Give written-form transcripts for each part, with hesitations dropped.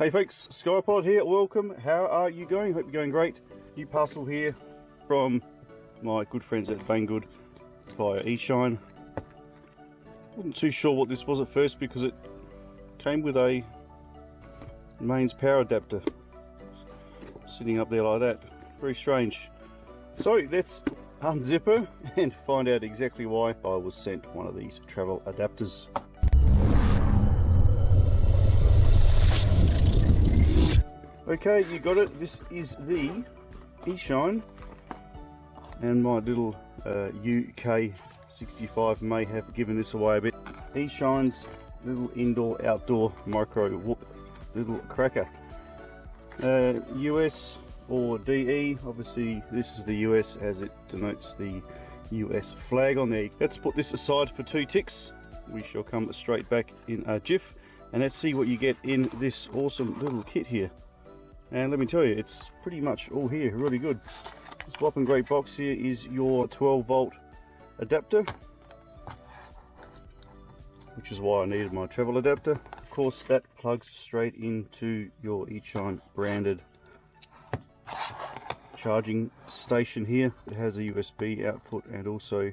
Hey folks, Skypod here, welcome. How are you going? Hope you're going great. New parcel here from my good friends at BANGGOOD via Eachine. Wasn't too sure what this was at first because it came with a mains power adapter sitting up there like that. Very strange. So let's unzip her and find out exactly why I was sent one of these travel adapters. Okay, you got it. This is the Eachine, and my little UK 65 may have given this away a bit. Eachine's little indoor outdoor micro whoop little cracker. US or DE, obviously this is the US as it denotes the US flag on there. Let's put this aside for 2 ticks. We shall come straight back in a jiff, and let's see what you get in this awesome little kit here. And let me tell you, it's pretty much all here, really good. This whopping great box here is your 12 volt adapter, which is why I needed my travel adapter. Of course, that plugs straight into your Eachine branded charging station here. It has a USB output and also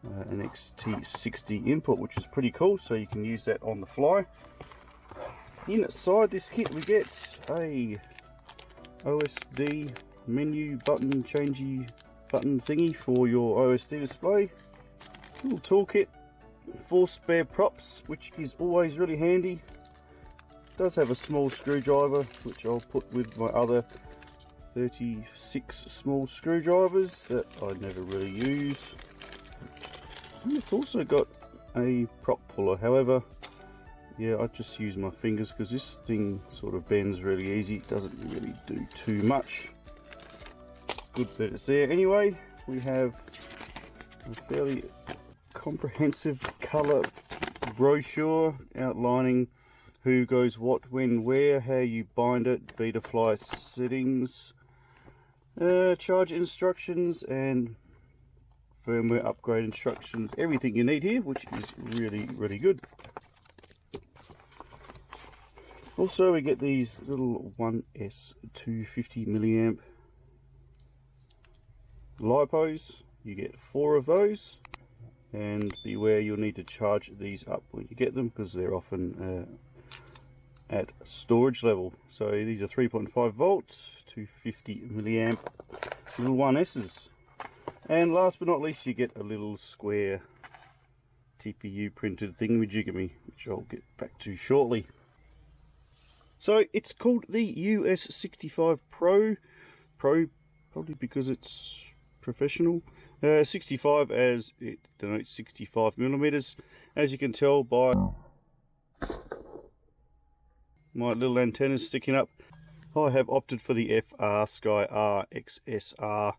an XT60 input, which is pretty cool, so you can use that on the fly. Inside this kit we get a OSD menu button changey button thingy for your OSD display, little toolkit, 4 spare props, which is always really handy. It does have a small screwdriver which I'll put with my other 36 small screwdrivers that I never really use. And it's also got a prop puller, however yeah, I just use my fingers because this thing sort of bends really easy. It doesn't really do too much. Good that it's there. Anyway, we have a fairly comprehensive colour brochure outlining who goes what, when, where, how you bind it, Betafly settings, charge instructions and firmware upgrade instructions. Everything you need here, which is really good. Also, we get these little 1S 250 milliamp lipos. You get 4 of those, and beware, you'll need to charge these up when you get them because they're often at storage level. So these are 3.5 volts, 250 milliamp little 1S's. And last but not least, you get a little square TPU printed thingamajigamy, which I'll get back to shortly. So it's called the US65 Pro probably because it's professional. 65 as it denotes 65 millimeters. As you can tell by my little antennas sticking up, I have opted for the FR Sky RXSR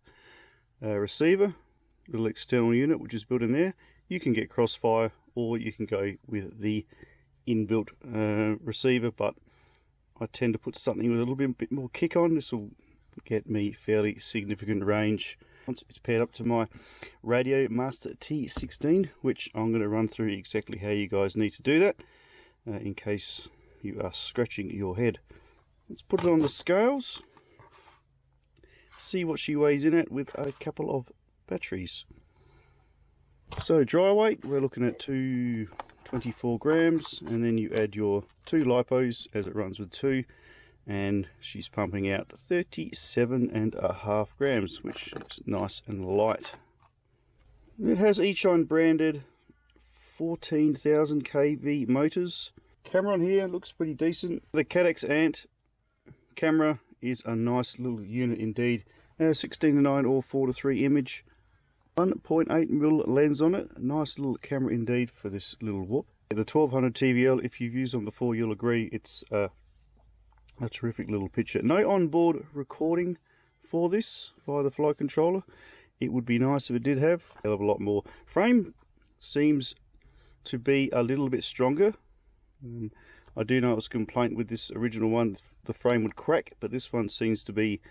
receiver, little external unit which is built in there. You can get Crossfire or you can go with the inbuilt receiver, but I tend to put something with a little bit more kick on. This will get me fairly significant range once it's paired up to my Radio Master T16, which I'm going to run through exactly how you guys need to do that in case you are scratching your head. Let's put it on the scales, see what she weighs in at with a couple of batteries. So dry weight, we're looking at 224 grams, and then you add your 2 lipos as it runs with 2, and she's pumping out 37.5 grams, which is nice and light. It has Eachine branded 14,000 kV motors. Camera on here looks pretty decent. The Cadex Ant camera is a nice little unit indeed. 16:9 or 4:3 image. 1.8mm lens on it. Nice little camera indeed for this little whoop. The 1200 TVL, if you've used them before, you'll agree it's a terrific little picture. No onboard recording for this via the flight controller. It would be nice if it did have a hell of a lot more. Frame seems to be a little bit stronger. I do know it was a complaint with this original one, the frame would crack, but this one seems to be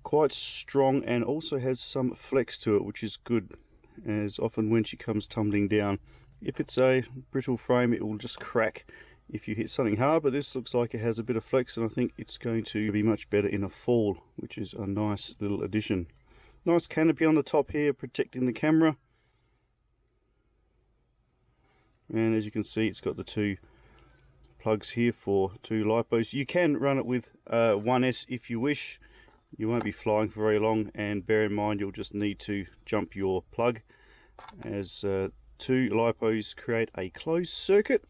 quite strong and also has some flex to it, which is good, as often when she comes tumbling down, if it's a brittle frame, it will just crack if you hit something hard, but this looks like it has a bit of flex, and I think it's going to be much better in a fall, which is a nice little addition. Nice canopy on the top here protecting the camera, and as you can see, it's got the two plugs here for two lipos. You can run it with 1S if you wish. You won't be flying for very long, and bear in mind you'll just need to jump your plug, as two lipos create a closed circuit,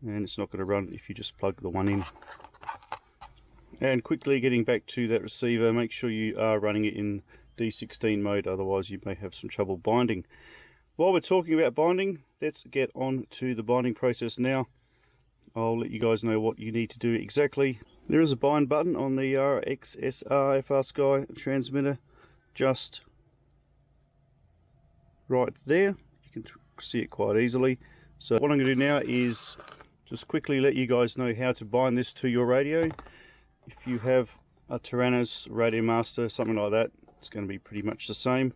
and it's not going to run if you just plug the one in. And quickly getting back to that receiver, make sure you are running it in D16 mode, otherwise you may have some trouble binding. While we're talking about binding, let's get on to the binding process now. I'll let you guys know what you need to do exactly. There is a bind button on the RXSR FR Sky transmitter, just right there. You can see it quite easily. So what I'm going to do now is just quickly let you guys know how to bind this to your radio. If you have a Tyrannos Radio Master, something like that, it's going to be pretty much the same.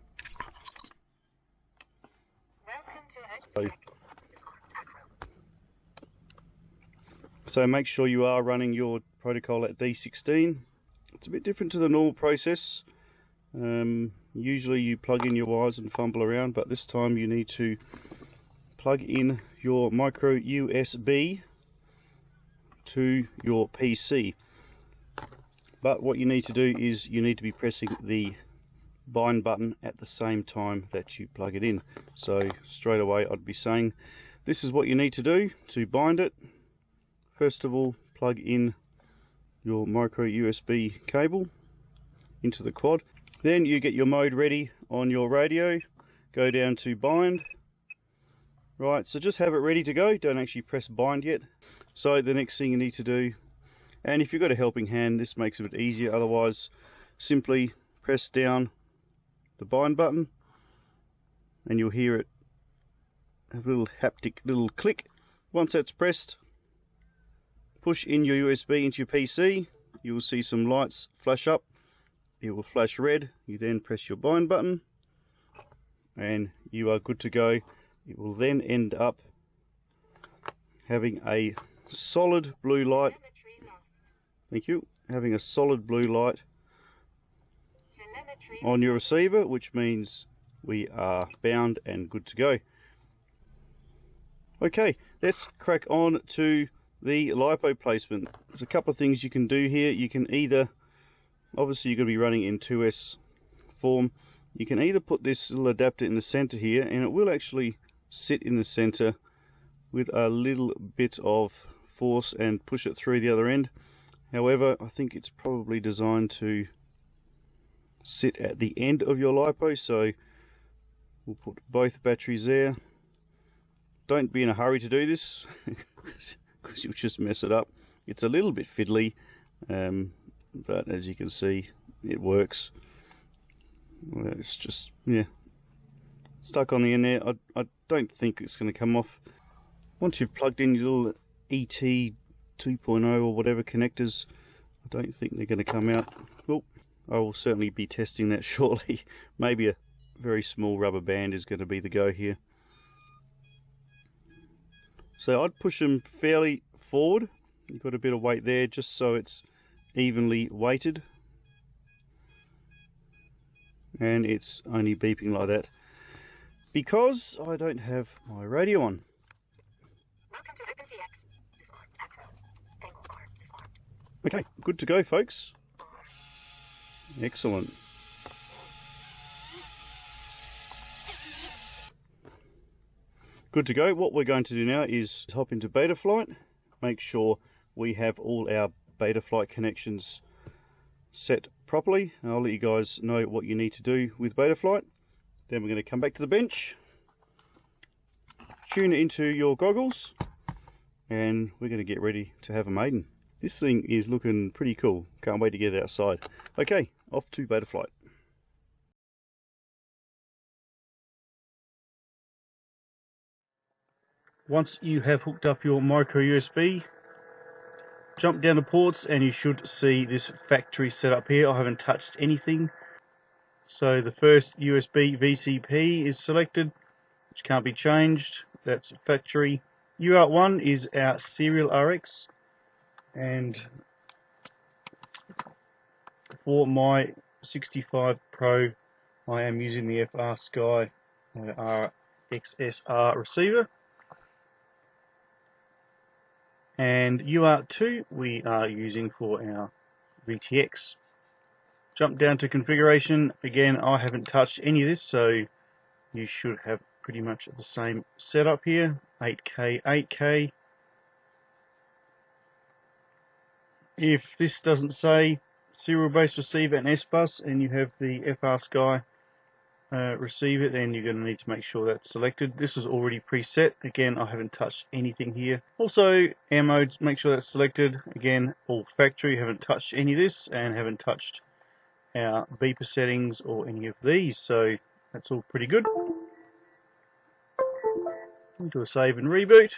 So make sure you are running your protocol at D16. It's a bit different to the normal process. Usually you plug in your wires and fumble around, but this time you need to plug in your micro USB to your PC. But what you need to do is you need to be pressing the bind button at the same time that you plug it in. So straight away I'd be saying this is what you need to do to bind it. First of all, plug in your micro USB cable into the quad. Then you get your mode ready on your radio, go down to bind. Right, so just have it ready to go, don't actually press bind yet. So the next thing you need to do, and if you've got a helping hand, this makes it a bit easier, otherwise simply press down the bind button and you'll hear it have a little haptic little click. Once that's pressed, push in your USB into your PC, you will see some lights flash up. It will flash red. You then press your bind button and you are good to go. It will then end up having a solid blue light. Thank you. Having a solid blue light on your receiver, which means we are bound and good to go. Okay, let's crack on to the LiPo placement. There's a couple of things you can do here. You can either, obviously you're going to be running in 2S form, you can either put this little adapter in the center here, and it will actually sit in the center with a little bit of force and push it through the other end. However, I think it's probably designed to sit at the end of your LiPo, so we'll put both batteries there. Don't be in a hurry to do this because you'll just mess it up. It's a little bit fiddly, but as you can see, it works. Well, it's just, yeah, stuck on the end there. I don't think it's going to come off. Once you've plugged in your little ET 2.0 or whatever connectors, I don't think they're going to come out. Well, I will certainly be testing that shortly. Maybe a very small rubber band is going to be the go here. So I'd push them fairly forward. You've got a bit of weight there just so it's evenly weighted. And it's only beeping like that because I don't have my radio on. Okay, good to go, folks. Excellent. Good to go. What we're going to do now is hop into Betaflight, make sure we have all our Betaflight connections set properly. I'll let you guys know what you need to do with Betaflight. Then we're going to come back to the bench, tune it into your goggles, and we're going to get ready to have a maiden. This thing is looking pretty cool. Can't wait to get it outside. Okay, off to Betaflight. Once you have hooked up your micro USB, jump down the ports and you should see this factory setup here. I haven't touched anything. So the first USB VCP is selected, which can't be changed. That's factory. UART1 is our serial RX, and for my 65 Pro I am using the FR Sky RXSR receiver, and UART2 we are using for our VTX. Jump down to configuration. Again, I haven't touched any of this, so you should have pretty much the same setup here. 8K, 8K. If this doesn't say serial based receiver and S-Bus and you have the FR Sky receiver, then you're going to need to make sure that's selected. This is already preset. Again, I haven't touched anything here. Also, air modes, make sure that's selected. Again, all factory. Haven't touched any of this and haven't touched our beeper settings or any of these, so that's all pretty good. Do a save and reboot.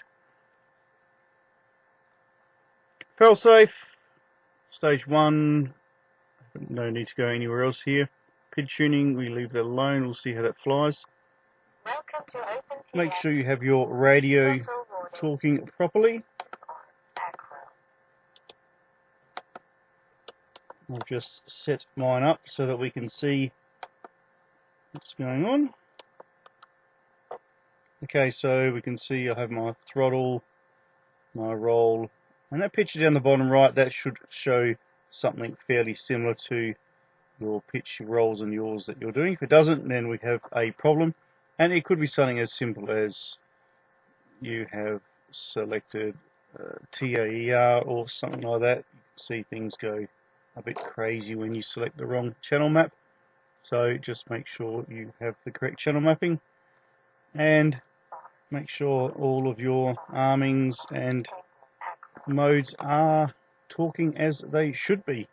Failsafe, stage 1, no need to go anywhere else here. PID tuning, we leave that alone, we'll see how that flies. Welcome to Open Make sure you have your radio talking properly. I'll just set mine up so that we can see what's going on. Okay, so we can see I have my throttle, my roll, and that picture down the bottom right, that should show something fairly similar to your pitch, your rolls and yaws that you're doing. If it doesn't, then we have a problem, and it could be something as simple as you have selected TAER or something like that. You can see things go a bit crazy when you select the wrong channel map, so just make sure you have the correct channel mapping and make sure all of your armings and modes are talking as they should be.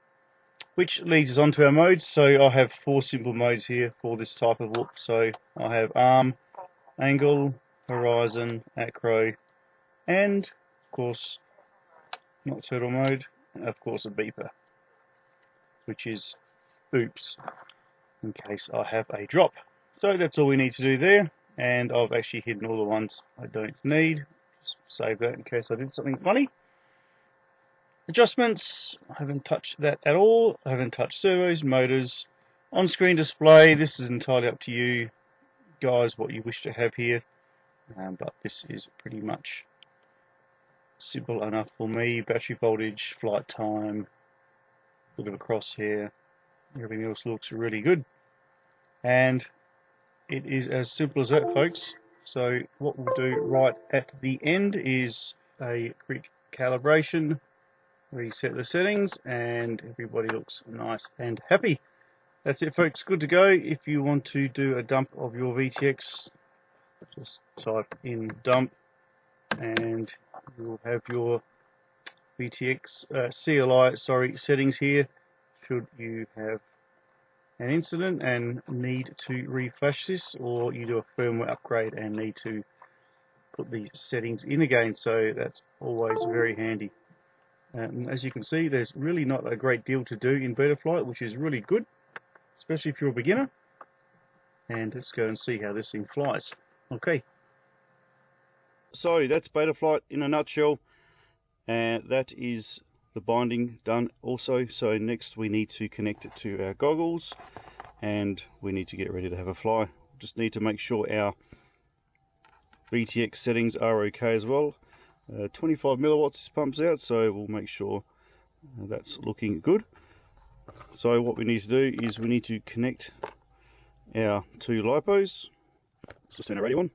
Which leads us on to our modes. So I have 4 simple modes here for this type of whoop. So I have arm, angle, horizon, acro, and of course not turtle mode, of course a beeper, which is oops, in case I have a drop. So that's all we need to do there, and I've actually hidden all the ones I don't need. Just save that in case I did something funny. Adjustments, I haven't touched that at all. I haven't touched servos, motors, on-screen display. This is entirely up to you guys what you wish to have here, but this is pretty much simple enough for me. Battery voltage, flight time, a bit of a crosshair, everything else looks really good, and it is as simple as that, folks. So what we'll do right at the end is a quick calibration, reset the settings, and everybody looks nice and happy. That's it, folks, good to go. If you want to do a dump of your VTX, just type in dump and you'll have your VTX CLI settings here should you have an incident and need to reflash this, or you do a firmware upgrade and need to put the settings in again. So that's always very handy. As you can see, there's really not a great deal to do in Betaflight, which is really good, especially if you're a beginner. And let's go and see how this thing flies. Okay. So that's Betaflight in a nutshell, and that is the binding done also. So next we need to connect it to our goggles, and we need to get ready to have a fly. Just need to make sure our VTX settings are okay as well. 25 milliwatts this pumps out, so we'll make sure that's looking good. So what we need to do is we need to connect our 2 lipos. Let's just turn our radio on.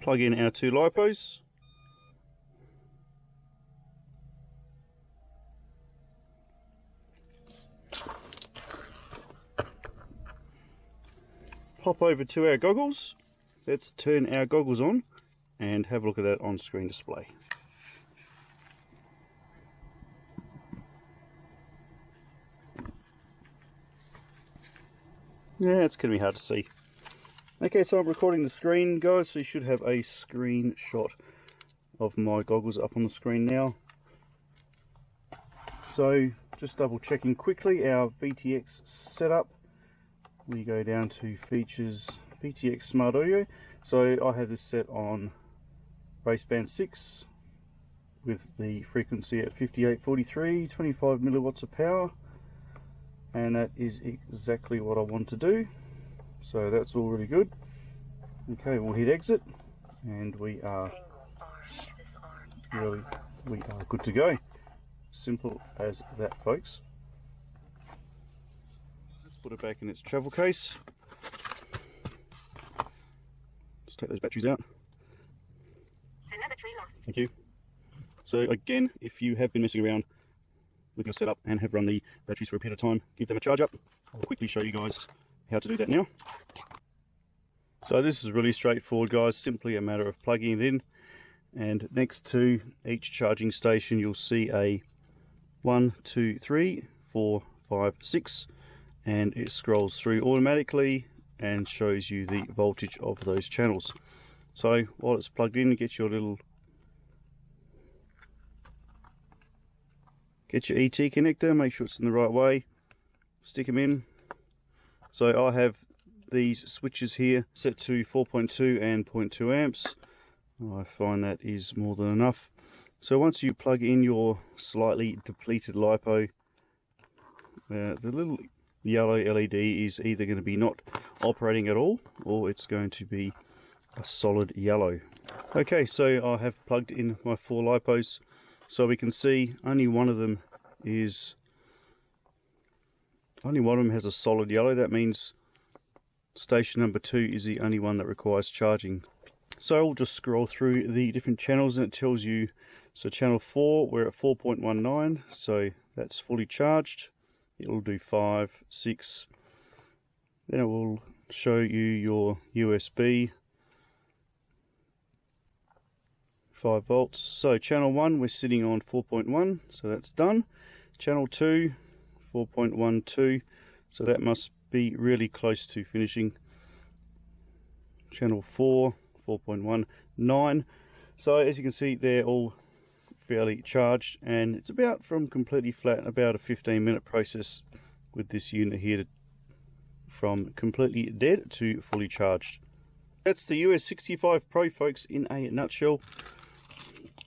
Plug in our 2 lipos. Pop over to our goggles. Let's turn our goggles on and have a look at that on-screen display. Yeah, it's going to be hard to see. Okay, so I'm recording the screen, guys, so you should have a screenshot of my goggles up on the screen now. So just double checking quickly our VTX setup. We go down to features, VTX Smart Audio. So I have this set on baseband 6 with the frequency at 5843, 25 milliwatts of power, and that is exactly what I want to do. So that's all really good. Okay, we'll hit exit, and we are good to go. Simple as that, folks. Let's put it back in its travel case. Just take those batteries out. Another tree lost. Thank you. So again, if you have been messing around with your setup and have run the batteries for a period of time, give them a charge up. I'll quickly show you guys how to do that now. So this is really straightforward, guys, simply a matter of plugging it in, and next to each charging station you'll see a 1, 2, 3, 4, 5, 6, and it scrolls through automatically and shows you the voltage of those channels. So while it's plugged in, get your ET connector, make sure it's in the right way, stick them in. So I have these switches here set to 4.2 and 0.2 amps. I find that is more than enough. So once you plug in your slightly depleted LiPo, the little yellow LED is either going to be not operating at all, or it's going to be a solid yellow. Okay, so I have plugged in my 4 LiPos, so we can see only one of them has a solid yellow. That means station number 2 is the only one that requires charging. So I'll just scroll through the different channels, and it tells you, so channel 4, we're at 4.19, so that's fully charged. It'll do 5, 6, then it will show you your USB 5 volts. So channel 1, we're sitting on 4.1, so that's done. Channel 2, 4.12, so that must be really close to finishing. Channel 4, 4.19. So as you can see, they're all fairly charged, and it's about from completely flat, about a 15-minute process with this unit here from completely dead to fully charged. That's the US65 Pro, folks, in a nutshell.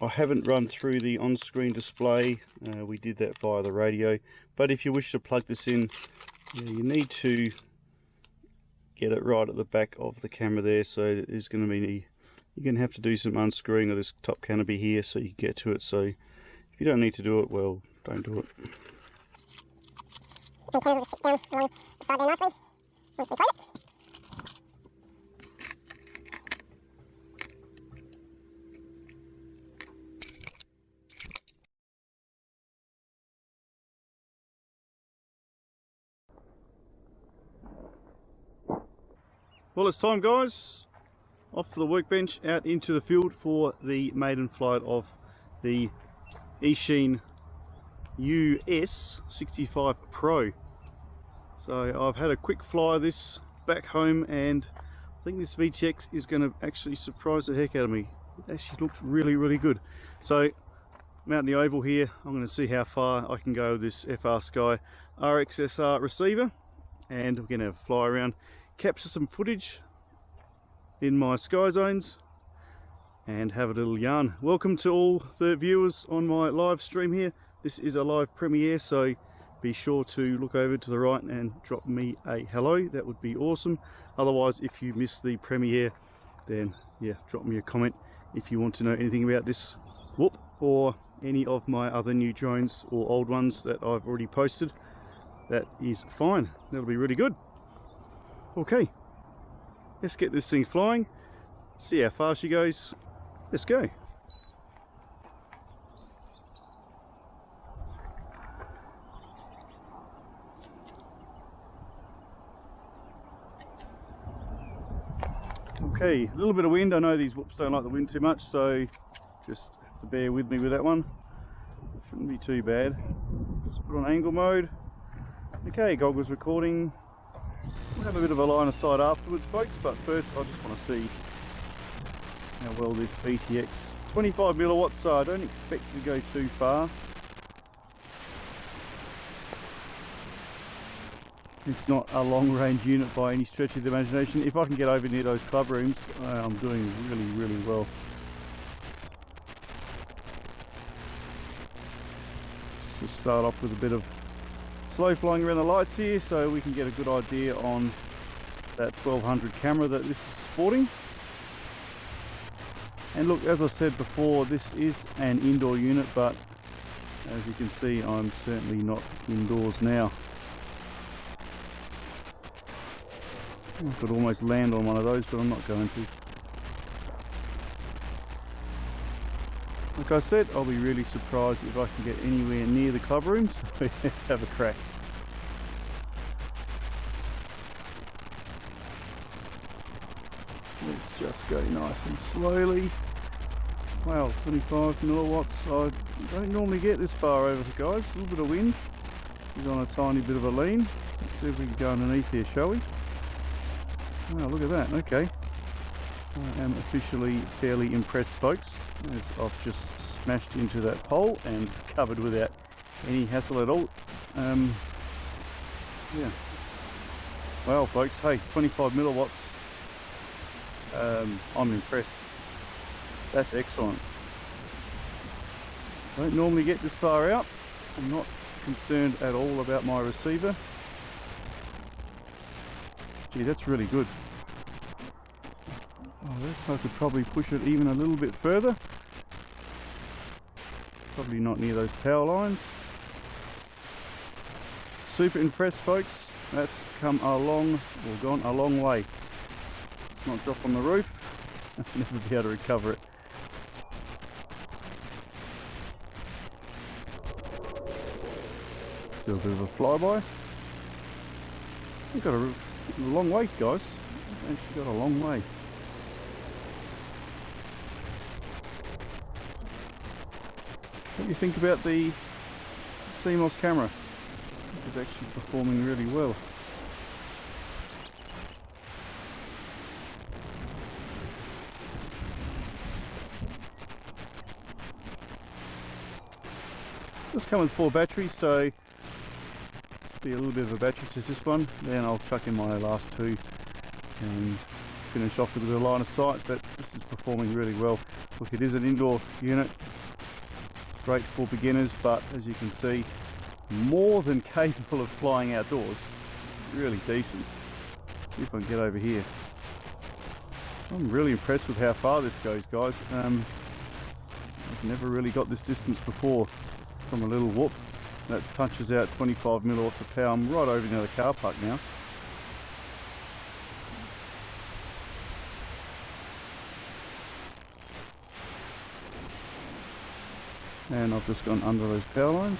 I haven't run through the on-screen display, we did that via the radio, but if you wish to plug this in, you need to get it right at the back of the camera there. So there's going to be, you're going to have to do some unscrewing of this top canopy here so you get to it. So if you don't need to do it, well, don't do it. Okay, we'll sit down along the side there nicely once we close it. Well, it's time, guys. Off for the workbench, out into the field for the maiden flight of the Eachine US65 Pro. So I've had a quick fly of this back home, and I think this VTX is going to actually surprise the heck out of me. It actually looks really, really good. So I'm out in the oval here. I'm going to see how far I can go with this FR Sky RXSR receiver, and we're going to fly around, capture some footage in my sky zones, and have a little yarn. Welcome to all the viewers on my live stream here. This is a live premiere, so be sure to look over to the right and drop me a hello. That would be awesome. Otherwise, if you miss the premiere, then yeah, drop me a comment if you want to know anything about this whoop or any of my other new drones or old ones that I've already posted. That is fine. That'll be really good. Okay, let's get this thing flying, see how far she goes. Let's go. Okay, a little bit of wind. I know these whoops don't like the wind too much, so just have to bear with me with that one. Shouldn't be too bad. Just put on angle mode. Okay, goggles recording. We'll have a bit of a line of sight afterwards, folks, but first I just want to see how well this VTX 25 milliwatts, so I don't expect it to go too far. It's not a long range unit by any stretch of the imagination. If I can get over near those club rooms, I'm doing really well. Just start off with a bit of slow flying around the lights here so we can get a good idea on that 1200 camera that this is sporting. And look, as I said before, this is an indoor unit, but as you can see, I'm certainly not indoors now. I could almost land on one of those, but I'm not going to. Like I said, I'll be really surprised if I can get anywhere near the club room, so let's have a crack. Let's just go nice and slowly. Wow, 25 milliwatts. I don't normally get this far over, guys. A little bit of wind. He's on a tiny bit of a lean. Let's see if we can go underneath here, shall we? Oh, look at that. Okay. I am officially fairly impressed, folks, as I've just smashed into that pole and covered without any hassle at all. Yeah. Well, folks, hey, 25 milliwatts. I'm impressed. That's excellent. I don't normally get this far out. I'm not concerned at all about my receiver. Gee, that's really good. I reckon I could probably push it even a little bit further. Probably not near those power lines. Super impressed, folks. That's come a long, or gone a long way. Let's not drop on the roof. I'll never be able to recover it. Do a bit of a flyby. We've got a long way, guys. We've actually got a long way. What do you think about the CMOS camera? It's actually performing really well. This comes with 4 batteries, so be a little bit of a battery to this one. Then I'll chuck in my last 2 and finish off with a bit of line of sight. But this is performing really well. Look, it is an indoor unit, great for beginners, but as you can see, more than capable of flying outdoors. Really decent. See if I can get over here. I'm really impressed with how far this goes, guys. I've never really got this distance before from a little whoop. That punches out 25 milliwatts of power. I'm right over near the car park now. And I've just gone under those power lines.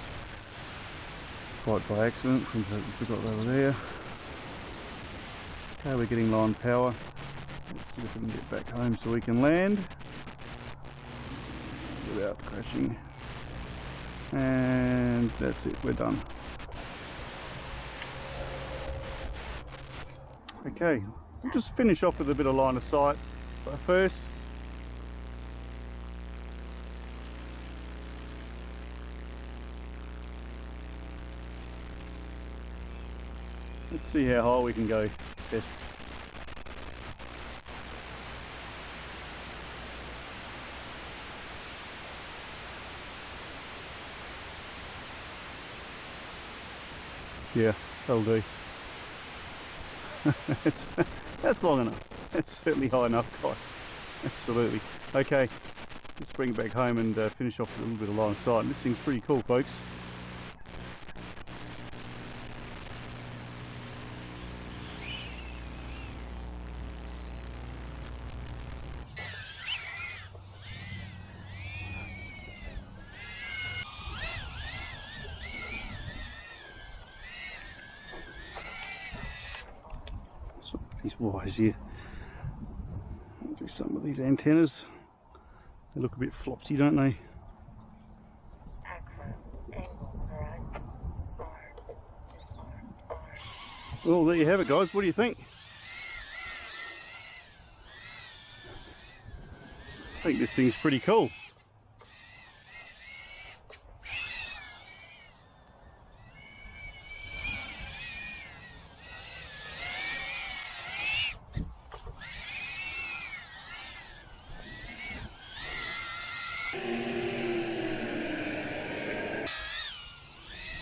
Quite by accident, completely forgot they were there. Okay, we're getting line power. Let's see if we can get back home so we can land without crashing. And that's it, we're done. Okay, we'll just finish off with a bit of line of sight. But first, let's see how high we can go best. Yeah, that'll do. That's long enough. That's certainly high enough, guys. Absolutely. Okay, let's bring it back home and finish off with a little bit of line of sight. This thing's pretty cool, folks. These wires here. I'll do some of these antennas. They look a bit flopsy, don't they? Well, there you have it, guys. What do you think? I think this thing's pretty cool.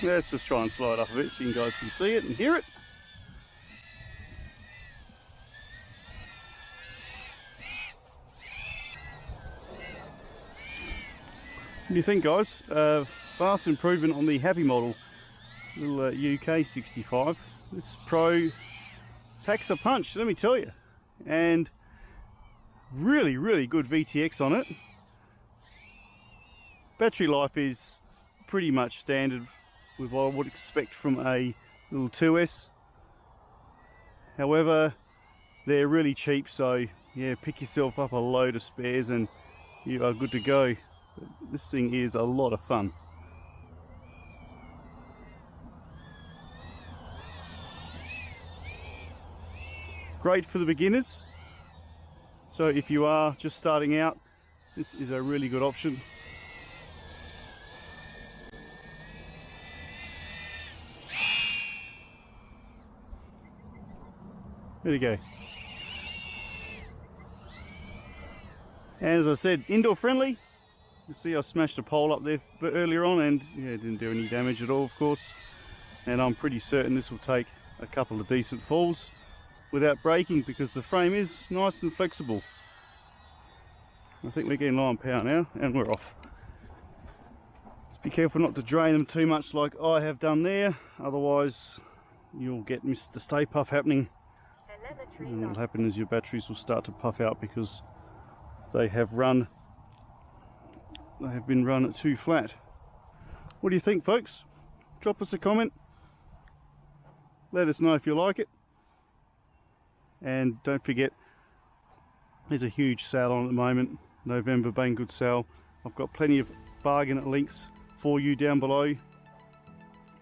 Let's just try and slide up a bit so you guys can see it and hear it. What do you think, guys? Vast improvement on the Happy model, little UK 65. This Pro packs a punch, let me tell you, and really good VTX on it. Battery life is pretty much standard with what I would expect from a little 2S. However, they're really cheap, so yeah, pick yourself up a load of spares and you are good to go. This thing is a lot of fun. Great for the beginners. So if you are just starting out, this is a really good option. There you go. And as I said, indoor friendly. You see I smashed a pole up there earlier on and yeah, it didn't do any damage at all, of course. And I'm pretty certain this will take a couple of decent falls without breaking because the frame is nice and flexible. I think we're getting low on power now and we're off. Just be careful not to drain them too much like I have done there, otherwise you'll get Mr. Stay Puff happening. And what will happen is your batteries will start to puff out because they have been run too flat. What do you think, folks? Drop us a comment. Let us know if you like it. And don't forget, there's a huge sale on at the moment. November BANGGOOD sale. I've got plenty of bargain links for you down below.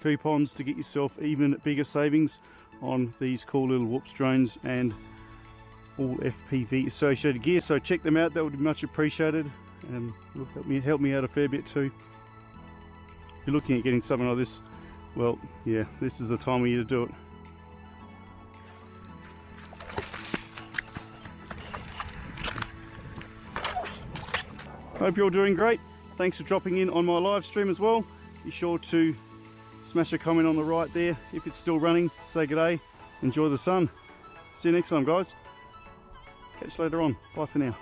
Coupons to get yourself even bigger savings on these cool little whoops drones and all FPV associated gear. So check them out, that would be much appreciated. And help me out a fair bit too. If you're looking at getting something like this, well, yeah, this is the time of year to do it. Hope you're doing great. Thanks for dropping in on my live stream as well. Be sure to smash a comment on the right there if it's still running. Say good day. Enjoy the sun. See you next time, guys. Catch you later on. Bye for now.